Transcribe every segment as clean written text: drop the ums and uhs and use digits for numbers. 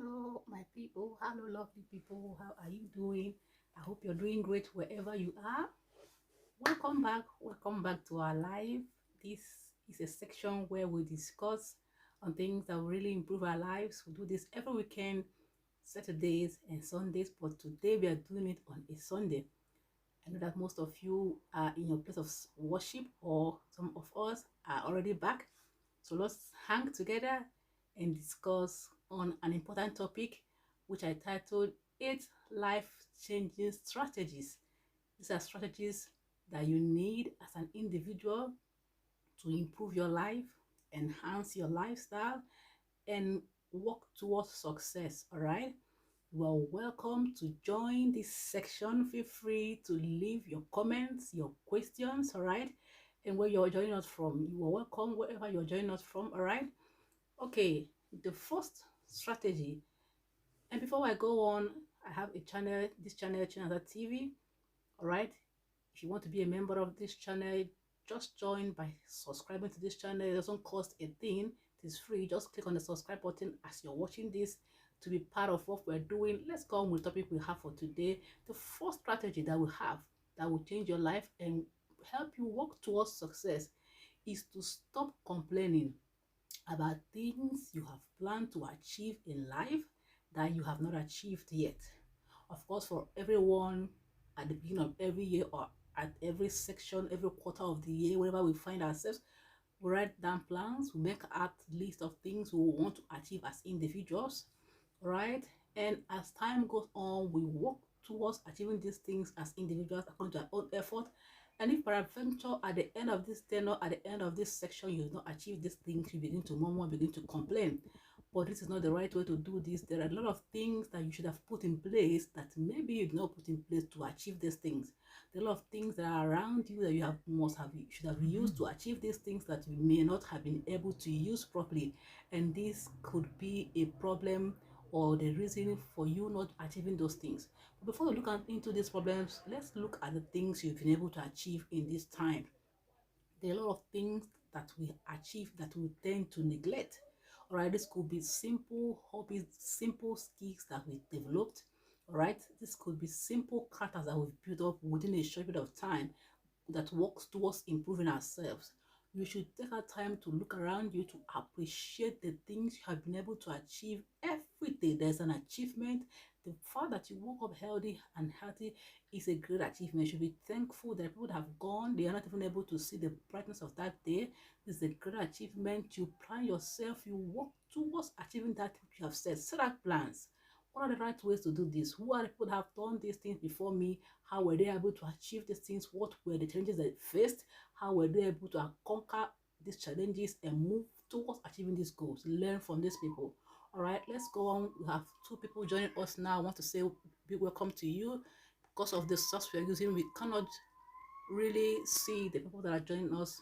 Hello, my people. Hello, lovely people. How are you doing? I hope you're doing great wherever you are. Welcome back. Welcome back to our live. This is a section where we discuss on things that will really improve our lives. We do this every weekend, Saturdays and Sundays, but today we are doing it on a Sunday. I know that most of you are in your place of worship, or some of us are already back. So let's hang together and discuss on an important topic, which I titled 8 Life-Changing Strategies. These are strategies that you need as an individual to improve your life, enhance your lifestyle, and work towards success. All right. You are welcome to join this section. Feel free to leave your comments, your questions, all right? And where you're joining us from, you are welcome wherever you're joining us from, all right? Okay, the first strategy. And before I go on, I have a channel, this channel, Chinasa TV, all right? If you want to be a member of this channel, just join by subscribing to this channel. It doesn't cost a thing. It is free. Just click on the subscribe button as you're watching this to be part of what we're doing. Let's go on with the topic we have for today. The first strategy that we have that will change your life and help you work towards success is to stop complaining about things you have planned to achieve in life that you have not achieved yet. Of course, for everyone, at the beginning of every year or at every section, every quarter of the year, wherever we find ourselves, we write down plans, we make a list of things we want to achieve as individuals, right? And as time goes on, we work towards achieving these things as individuals according to our own effort. And if peradventure at the end of this tenure, at the end of this section, you do not achieve these things, you begin to murmur, begin to complain. But this is not the right way to do this. There are a lot of things that you should have put in place that maybe you did not put in place to achieve these things. There are a lot of things that are around you that you should have used to achieve these things that you may not have been able to use properly. And this could be a problem or the reason for you not achieving those things. But before we look into these problems, let's look at the things you've been able to achieve in this time. There are a lot of things that we achieve that we tend to neglect. All right, this could be simple hobbies, simple skills that we developed. All right, this could be simple characters that we've built up within a short period of time that works towards improving ourselves. You should take our time to look around you to appreciate the things you have been able to achieve every day. There's an achievement. The fact that you woke up healthy and healthy is a great achievement. You should be thankful that people that have gone, they are not even able to see the brightness of that day. This is a great achievement. You plan yourself, you work towards achieving that which you have set. Set out plans. What are the right ways to do this? Who are the people that have done these things before me? How were they able to achieve these things? What were the challenges they faced? How were they able to conquer these challenges and move towards achieving these goals? Learn from these people. All right, let's go on. We have two people joining us now. I want to say big welcome to you. Because of the software we're using, we cannot really see the people that are joining us.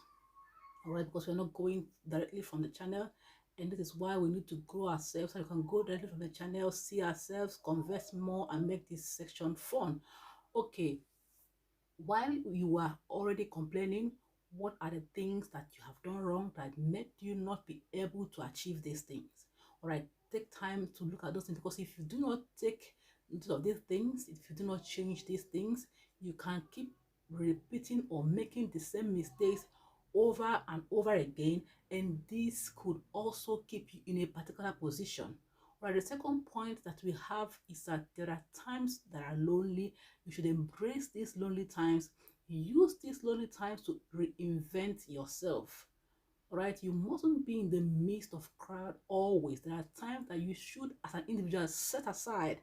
All right, because we're not going directly from the channel. And this is why we need to grow ourselves so we can go directly from the channel, see ourselves, converse more, and make this section fun. Okay, while you are already complaining, what are the things that you have done wrong that made you not be able to achieve these things? All right, take time to look at those things, because if you do not take note of these things, if you do not change these things, you can keep repeating or making the same mistakes over and over again, and this could also keep you in a particular position. Right, the second point that we have is that there are times that are lonely. You should embrace these lonely times. Use these lonely times to reinvent yourself. All right, you mustn't be in the midst of crowd always. There are times that you should, as an individual, set aside,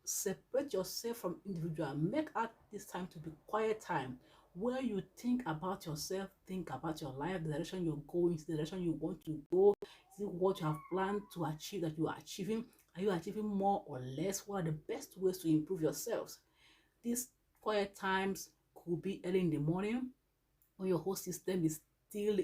separate yourself from individual. Make out this time to be quiet time where you think about yourself, think about your life, the direction you're going, the direction you want to go. See what you have planned to achieve that you are achieving. Are you achieving more or less? What are the best ways to improve yourselves? These quiet times could be early in the morning when your whole system is still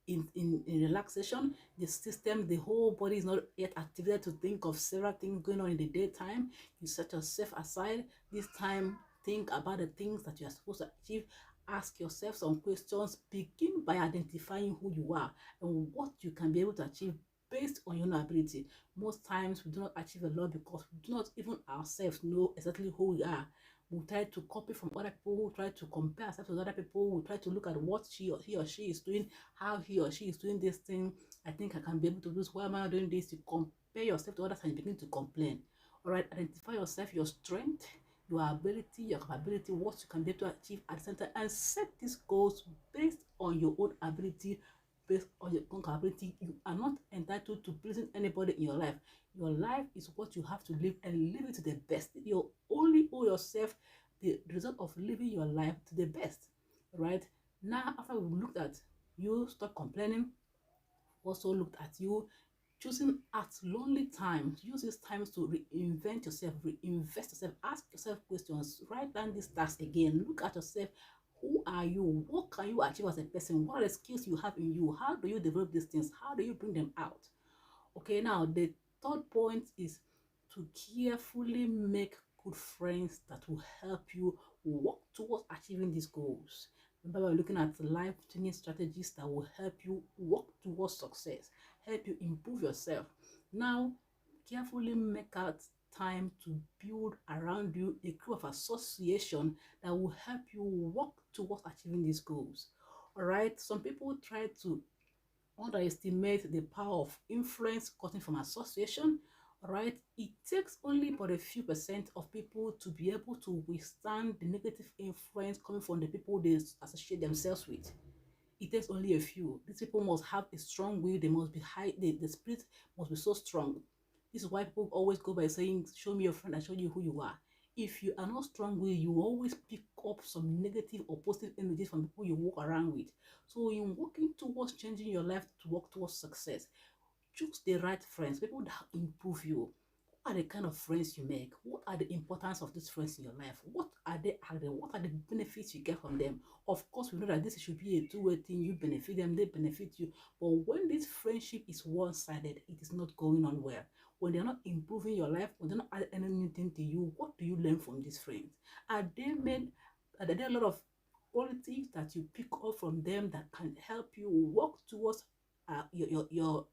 in relaxation. The system, the whole body is not yet activated to think of several things going on in the daytime. You set yourself aside this time, think about the things that you are supposed to achieve. Ask yourself some questions. Begin by identifying who you are and what you can be able to achieve based on your own ability. Most times we do not achieve a lot because we do not even ourselves know exactly who we are. We try to copy from other people, we try to compare ourselves with other people, we try to look at what he or she is doing, how he or she is doing this thing. I think I can be able to do this. Why am I not doing this? You compare yourself to others and you begin to complain. All right, identify yourself, your strength, your ability, your capability, what you can be able to achieve at the center, and set these goals based on your own ability, based on your own capability. You are not entitled to pleasing anybody in your life. Your life is what you have to live, and live it to the best. You only owe yourself the result of living your life to the best. Right now, after we looked at you, stop complaining. Also looked at you choosing at lonely times. Use these times to reinvent yourself, reinvest yourself, ask yourself questions, write down these tasks again, look at yourself. Who are you? What can you achieve as a person? What are the skills you have in you? How do you develop these things? How do you bring them out? Okay, now the third point is to carefully make good friends that will help you work towards achieving these goals. Remember, we're looking at life-changing strategies that will help you work towards success, help you improve yourself. Now, carefully make out time to build around you a group of association that will help you work towards achieving these goals. All right, some people try to underestimate the power of influence gotten from association. All right, it takes only but a few percent of people to be able to withstand the negative influence coming from the people they associate themselves with. It takes only a few. These people must have a strong will. They must be high. The spirit must be so strong. This is why people always go by saying, show me your friend, I show you who you are. If you are not strong will, you always pick up some negative or positive energies from people you walk around with. So in working towards changing your life to work towards success, choose the right friends, people that improve you. What are the kind of friends you make? What are the importance of these friends in your life? What are they adding? What are the benefits you get from them? Of course, we know that this should be a two-way thing. You benefit them, they benefit you. But when this friendship is one-sided, it is not going on well. When they're not improving your life, when they're not adding anything to you, what do you learn from these friends? Are there a lot of qualities that you pick up from them that can help you work towards your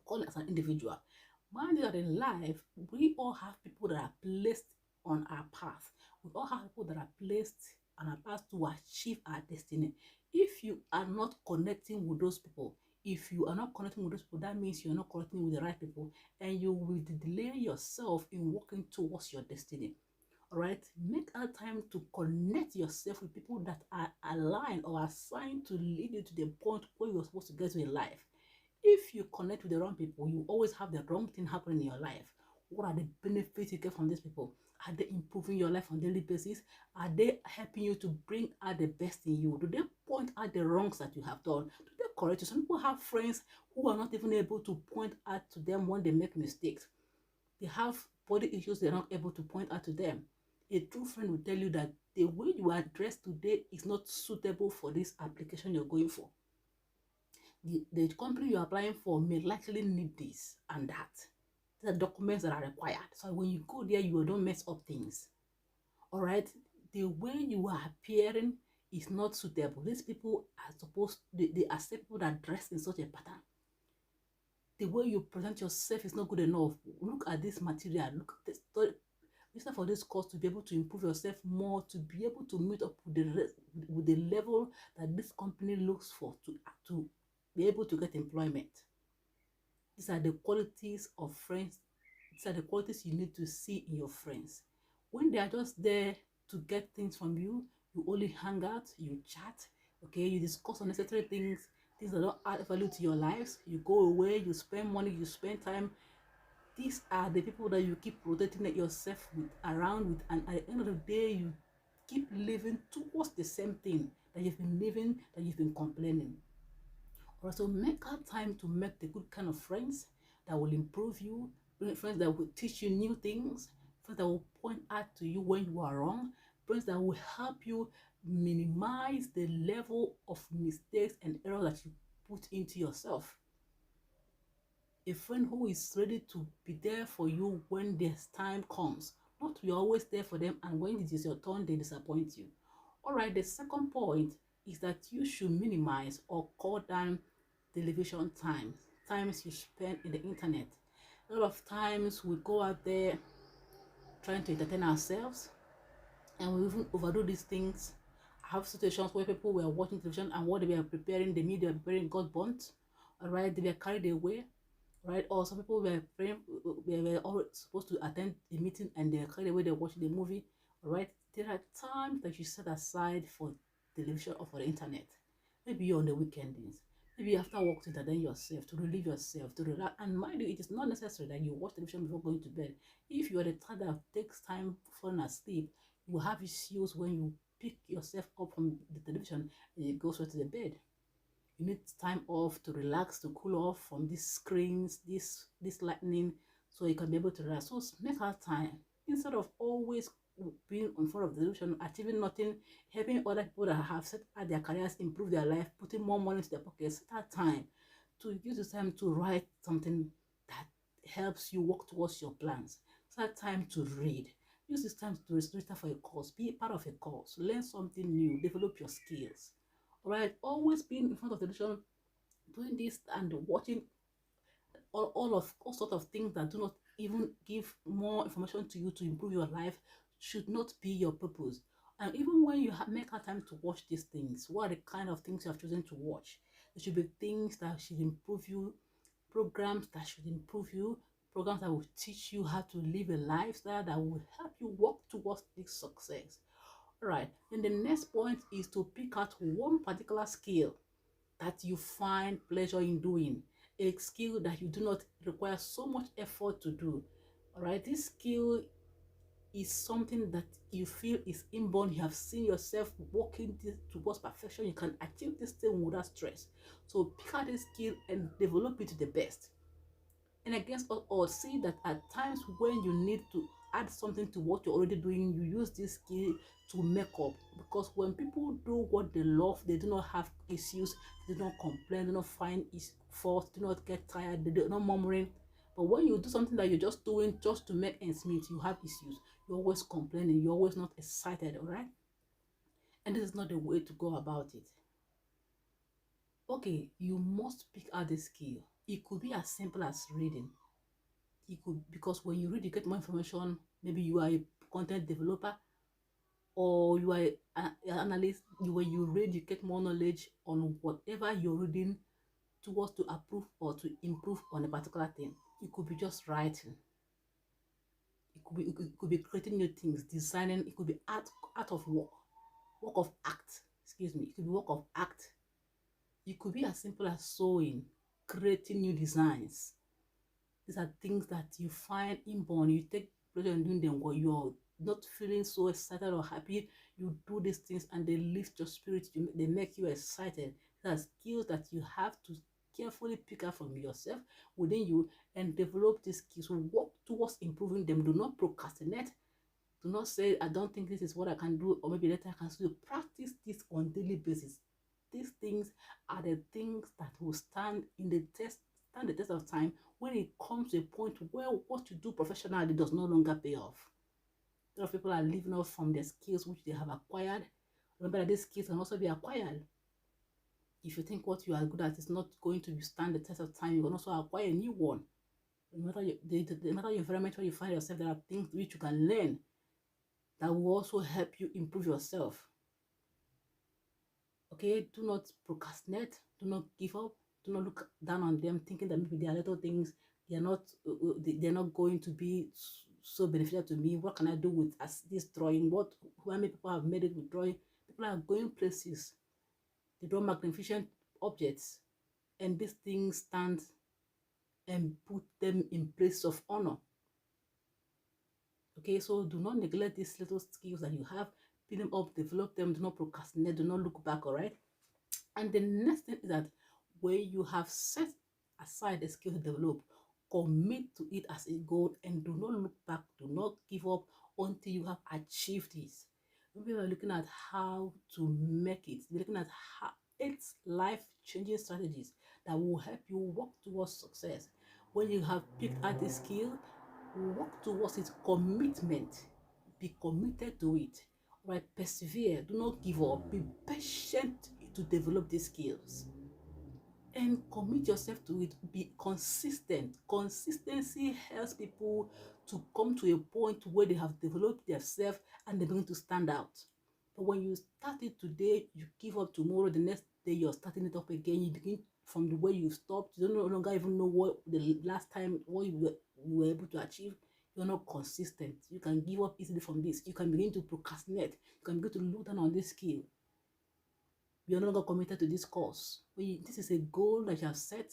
calling as an individual? Mind you that in life, we all have people that are placed on our path. We all have people that are placed on our path to achieve our destiny. If you are not connecting with those people, if you are not connecting with those people, that means you're not connecting with the right people, and you will delay yourself in working towards your destiny. All right, make a time to connect yourself with people that are aligned or assigned to lead you to the point where you're supposed to get to in life. If you connect with the wrong people, you always have the wrong thing happening in your life. What are the benefits you get from these people? Are they improving your life on a daily basis? Are they helping you to bring out the best in you? Do they point out the wrongs that you have done? Do they correct you? Some people have friends who are not even able to point out to them when they make mistakes. They have body issues they're not able to point out to them. A true friend will tell you that the way you are dressed today is not suitable for this application you're going for. The company you're applying for may likely need this and that. These are documents that are required. So when you go there, you don't mess up things. All right. The way you are appearing is not suitable. These people are they accept people that dress in such a pattern. The way you present yourself is not good enough. Look at this material. Look at this. Register for this course to be able to improve yourself more, to be able to meet up with the level that this company looks for to be able to get employment. These are the qualities of friends. These are the qualities you need to see in your friends. When they are just there to get things from you, you only hang out, you chat, okay, you discuss unnecessary things that don't add value to your lives. You go away, you spend money, you spend time. These are the people that you keep rotating yourself around with, and at the end of the day, you keep living towards the same thing that you've been living, that you've been complaining. Also, make out time to make the good kind of friends that will improve you, friends that will teach you new things, friends that will point out to you when you are wrong, friends that will help you minimize the level of mistakes and errors that you put into yourself. A friend who is ready to be there for you when this time comes. Not you're always there for them, and when it is your turn, they disappoint you. All right, the second point is that you should minimize or cut down television time. times you spend in the internet. A lot of times we go out there trying to entertain ourselves, and we even overdo these things. I have situations where people were watching television and what they were preparing, the media were preparing, got burnt. All right, they were carried away. Right, or some people were praying, they were all supposed to attend a meeting and they're carried away, they're watching the movie. All right, there are times that you set aside for television or for the internet. Maybe on the weekends, maybe after work to entertain yourself, to relieve yourself, to relax. And mind you, it is not necessary that you watch television before going to bed. If you are the type that takes time falling asleep, you will have issues when you pick yourself up from the television and you go straight to the bed. You need time off to relax, to cool off from these screens, this lightning, so you can be able to relax. So make our time instead of always being in front of the television, achieving nothing, helping other people that have set out their careers, improve their life, putting more money into their pockets. Set time to use this time to write something that helps you work towards your plans. Set time to read. Use this time to register for a course, be part of a course, learn something new, develop your skills. All right, always being in front of the television, doing this and watching all sorts of things that do not even give more information to you to improve your life should not be your purpose. And even when you make a time to watch these things, what are the kind of things you have chosen to watch? It should be things that should improve you, programs that should improve you, programs that will teach you how to live a lifestyle that will help you work towards this success. All right, then the next point is to pick out one particular skill that you find pleasure in doing, a skill that you do not require so much effort to do. All right, this skill is something that you feel is inborn. You have seen yourself working this towards perfection. You can achieve this thing without stress. So pick out this skill and develop it to the best. And against all, see that at times when you need to add something to what you're already doing, you use this skill to make up. Because when people do what they love, they do not have issues, they do not complain, do not find fault, do not get tired, they do not murmuring. But when you do something that you're just doing just to make ends meet, you have issues. You're always complaining, you're always not excited, all right? And this is not the way to go about it. Okay, you must pick out the skill. It could be as simple as reading. It could, because when you read, you get more information. Maybe you are a content developer or you are an analyst. When you read, you get more knowledge on whatever you're reading towards to approve or to improve on a particular thing. It could be just writing. It could be creating new things, designing. It could be art of work of act. Excuse me. It could be work of act. It could be as simple as sewing, creating new designs. These are things that you find inborn. You take pleasure in doing them when you're not feeling so excited or happy. You do these things and they lift your spirit. They make you excited. These are skills that you have to carefully pick up from yourself within you and develop these skills. Work towards improving them. Do not procrastinate. Do not say, I don't think this is what I can do, or maybe later I can do. Practice this on daily basis. These things are the things that will stand the test of time when it comes to a point where what you do professionally does no longer pay off. A lot of people are living off from their skills which they have acquired. Remember that these skills can also be acquired. If you think what you are good at is not going to stand the test of time, you can also acquire a new one. No matter your environment where you find yourself, there are things which you can learn that will also help you improve yourself. Okay, do not procrastinate, do not give up, do not look down on them thinking that maybe they are little things, they're not going to be so beneficial to me. What can I do with this drawing? How many people have made it with drawing? People are going places, they draw magnificent objects, and these things stand and put them in place of honor. Okay, so do not neglect these little skills that you have. Build them up, develop them, do not procrastinate, do not look back, all right? And the next thing is that when you have set aside a skill to develop, commit to it as a goal and do not look back, do not give up until you have achieved this. We are looking at how to make it. We're looking at how 8 life-changing strategies that will help you work towards success. When you have picked out the skill, work towards it. Commitment. Be committed to it. Right? Persevere. Do not give up. Be patient to develop these skills. and commit yourself to it. Be consistent. Consistency helps people to come to a point where they have developed themselves and they're going to stand out. But when you start it today, you give up tomorrow, the next day you're starting it up again, you begin from the way you stopped, you don't no longer even know what the last time what you were able to achieve. You're not consistent. You can give up easily from this. You can begin to procrastinate. You can begin to look down on this skill. You're no longer committed to this course. This is a goal that you have set.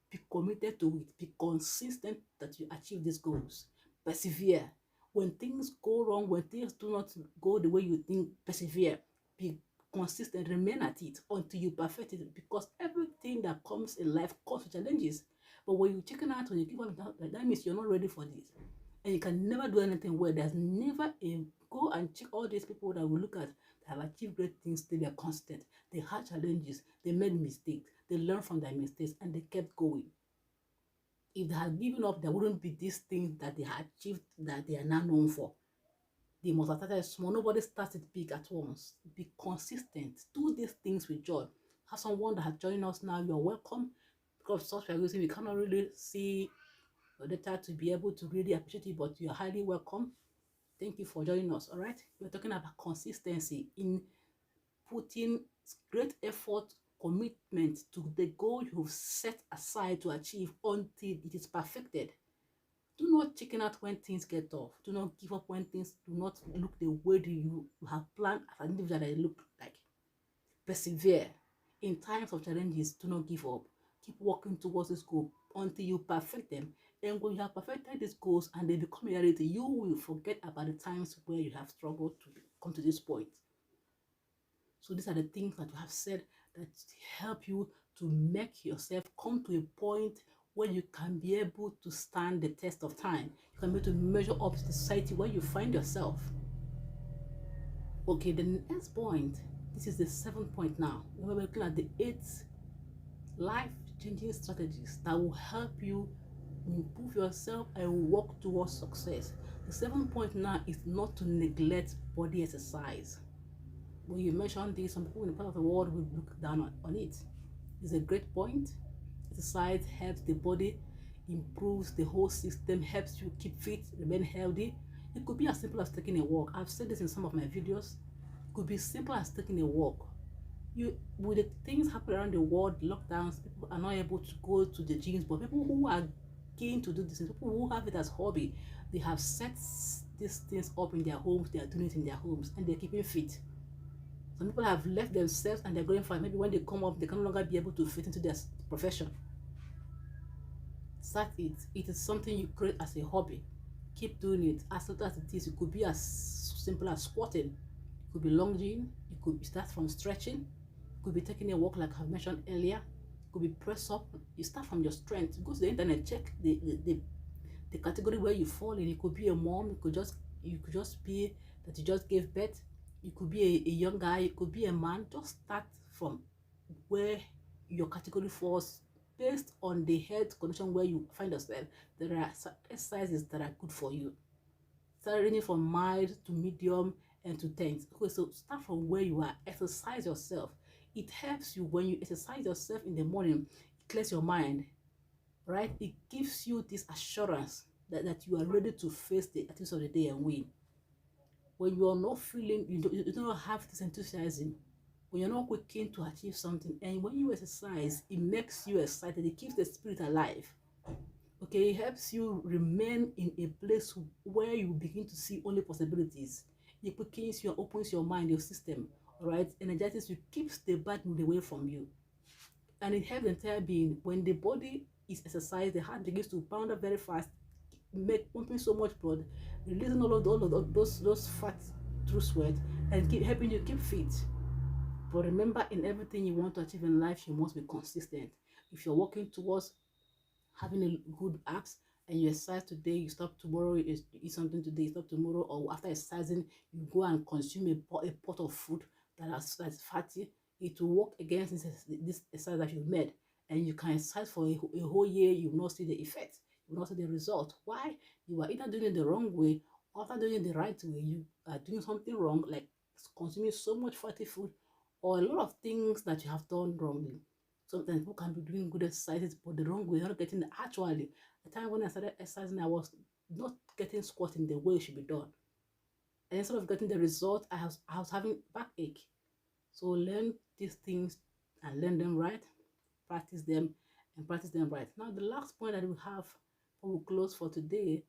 Be committed to it. Be consistent that you achieve these goals. Persevere. When things go wrong, when things do not go the way you think, persevere. Be consistent. Remain at it until you perfect it. Because everything that comes in life comes with challenges. But when you chicken out, when you give up, that means you're not ready for this. And you can never do anything well. There's never a go and check all these people that we look at that have achieved great things. They were constant. They had challenges. They made mistakes. They learned from their mistakes and they kept going. If they had given up, there wouldn't be these things that they had achieved that they are now known for. They must have started small. Nobody started big at once. Be consistent. Do these things with joy. Have someone that has joined us now. You're welcome. Because of such a reason, we cannot really see your data to be able to really appreciate it, but you're highly welcome. Thank you for joining us. All right. We're talking about consistency in putting great effort, commitment to the goal you've set aside to achieve until it is perfected. Do not chicken out when things get tough. Do not give up when things do not look the way that you have planned as an individual that they look like. Persevere. In times of challenges, do not give up. Keep working towards this goal until you perfect them. And when you have perfected these goals and they become a reality, you will forget about the times where you have struggled to come to this point. So these are the things that you have said that help you to make yourself come to a point where you can be able to stand the test of time. You can be able to measure up to the society where you find yourself. Okay, the next point, this is the 7th point now. We're looking at the 8 life-changing strategies that will help you improve yourself and work towards success. The 7th point now is not to neglect body exercise. When you mention this, some people in the part of the world will look down on it. It's a great point. Exercise helps the body, improves the whole system, helps you keep fit, remain healthy. It could be as simple as taking a walk. I've said this in some of my videos. It could be simple as taking a walk. With the things happening around the world, lockdowns, people are not able to go to the gyms, but people who are keen to do this, people who have it as hobby, they have set these things up in their homes, they are doing it in their homes, and they're keeping fit. Some people have left themselves and they're going for it. Maybe when they come up, they can no longer be able to fit into their profession. Start it. It is something you create as a hobby. Keep doing it as little as it is. It could be as simple as squatting. It could be lunging. It could start from stretching. It could be taking a walk like I mentioned earlier. It could be press up. You start from your strength. Go to the internet, check the category where you fall in. It could be a mom. You could just be that you just gave birth. You could be a young guy. It could be a man. Just start from where your category falls based on the health condition where you find yourself. There are exercises that are good for you. Start ranging from mild to medium and to tense. Okay, so start from where you are. Exercise yourself. It helps you when you exercise yourself in the morning. It clears your mind, right? It gives you this assurance that you are ready to face the activities of the day and win. When you are not feeling, you don't have this enthusiasm, when you're not keen to achieve something, and when you exercise, it makes you excited. It keeps the spirit alive. Okay, it helps you remain in a place where you begin to see only possibilities. It quickens you and opens your mind, your system, all right? Energizes you, keeps the bad mood away from you. And it helps the entire being. When the body is exercised, the heart begins to pound up very fast, pumping so much blood, releasing all of those fats through sweat, and helping you keep fit. But remember, in everything you want to achieve in life, you must be consistent. If you're working towards having a good abs and you exercise today, you stop tomorrow, you eat something today, you stop tomorrow, or after exercising, you go and consume a pot of food that's fatty, it will work against this exercise that you've made. And you can exercise for a whole year, you will not see the effect, you will not see the result. Why? You are either doing it the wrong way, or after doing it the right way, you are doing something wrong, like consuming so much fatty food, or a lot of things that you have done wrongly. Sometimes people can be doing good exercises, but the wrong way, not getting actually. The time when I started exercising, I was not getting squatting the way it should be done. And instead of getting the result, I was having backache. So learn these things and learn them right, practice them and practice them right. Now, the last point that we have before we close for today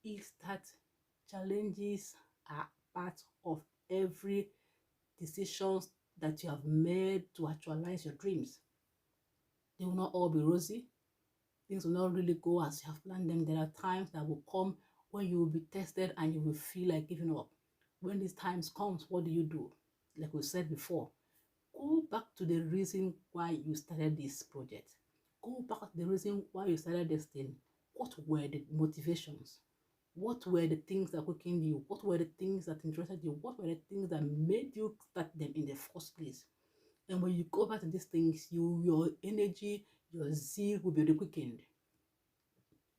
is that challenges are part of every decisions that you have made to actualize your dreams. They will not all be rosy. Things will not really go as you have planned them. There are times that will come when you will be tested and you will feel like giving up. When these times comes, what do? Like we said before, go back to the reason why you started this project. Go back to the reason why you started this thing. What were the motivations? What were the things that quickened you? What were the things that interested you? What were the things that made you start them in the first place? And when you go back to these things, your energy, your zeal will be quickened.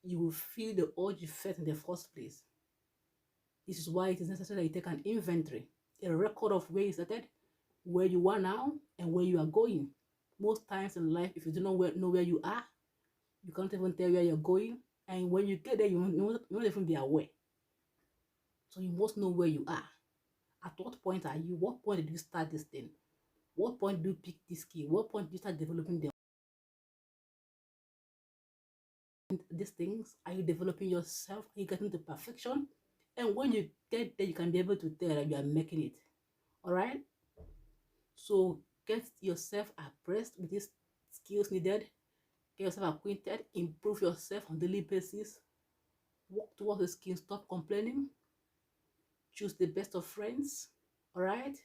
You will feel the urge you felt in the first place. This is why it is necessary that you take an inventory, a record of where you started, where you are now, and where you are going. Most times in life, if you do not know where you are, you can't even tell where you're going. And when you get there, you won't even be aware. So you must know where you are. At what point are you? What point did you start this thing? What point do you pick this skill? What point do you start developing these things? Are you developing yourself? Are you getting to perfection? And when you get there, you can be able to tell that you are making it. All right? So get yourself abreast with these skills needed. Get yourself acquainted. Improve yourself on a daily basis. Work towards the skills. Stop complaining. Choose the best of friends. All right?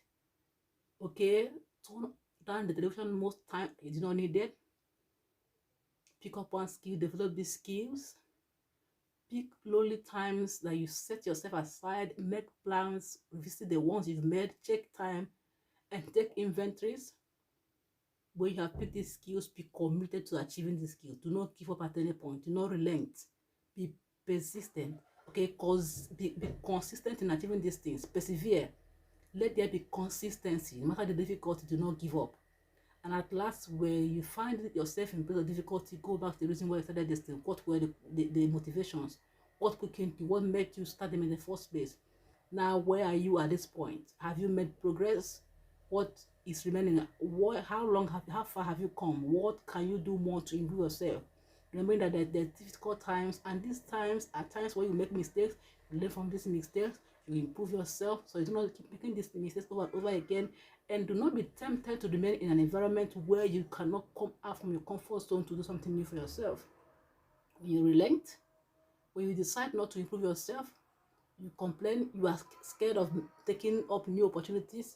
Okay? Turn down the television most time. You do not need it. Pick up one skill. Develop these skills. Pick lonely times that you set yourself aside. Make plans. Revisit the ones you've made. Check time. And take inventories. When you have picked these skills, be committed to achieving these skills. Do not give up at any point. Do not relent. Be persistent. Okay, be consistent in achieving these things. Persevere. Let there be consistency. No matter the difficulty, do not give up. And at last, where you find yourself in place of difficulty, go back to the reason why you started this thing. What were the motivations? What quickened you? What made you start them in the first place? Now, where are you at this point? Have you made progress? What is remaining? How far have you come? What can you do more to improve yourself? Remember that there's difficult times, and these times are times where you make mistakes. You learn from these mistakes. You improve yourself, so you do not keep making these mistakes over and over again. And do not be tempted to remain in an environment where you cannot come out from your comfort zone to do something new for yourself. When you relent, when you decide not to improve yourself, you complain, you are scared of taking up new opportunities,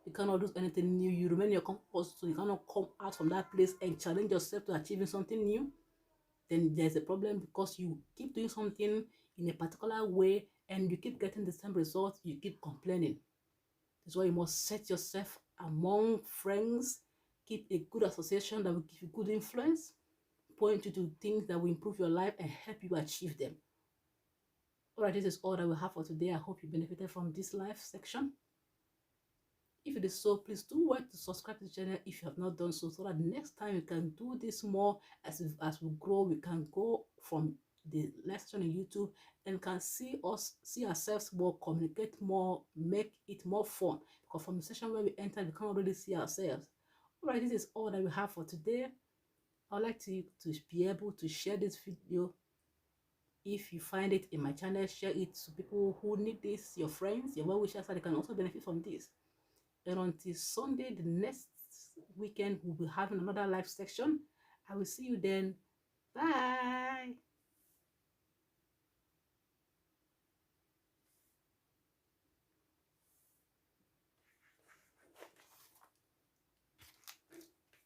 you cannot do anything new, you remain in your comfort zone, you cannot come out from that place and challenge yourself to achieving something new, then there's a problem, because you keep doing something in a particular way and you keep getting the same result, you keep complaining. That's why you must set yourself among friends, keep a good association that will give you good influence, point you to things that will improve your life and help you achieve them. Alright, this is all that we have for today. I hope you benefited from this live section. If it is so, please do work to subscribe to the channel if you have not done so that next time we can do this more. As we grow, we can go from the live section on YouTube and can see ourselves more, communicate more, make it more fun. Because from the session where we enter, we can't really see ourselves. Alright, this is all that we have for today. I'd like to be able to share this video. If you find it in my channel, share it to people who need this, your friends, your well-wishers, so they can also benefit from this. And until Sunday, the next weekend, we'll be having another live section. I will see you then. Bye.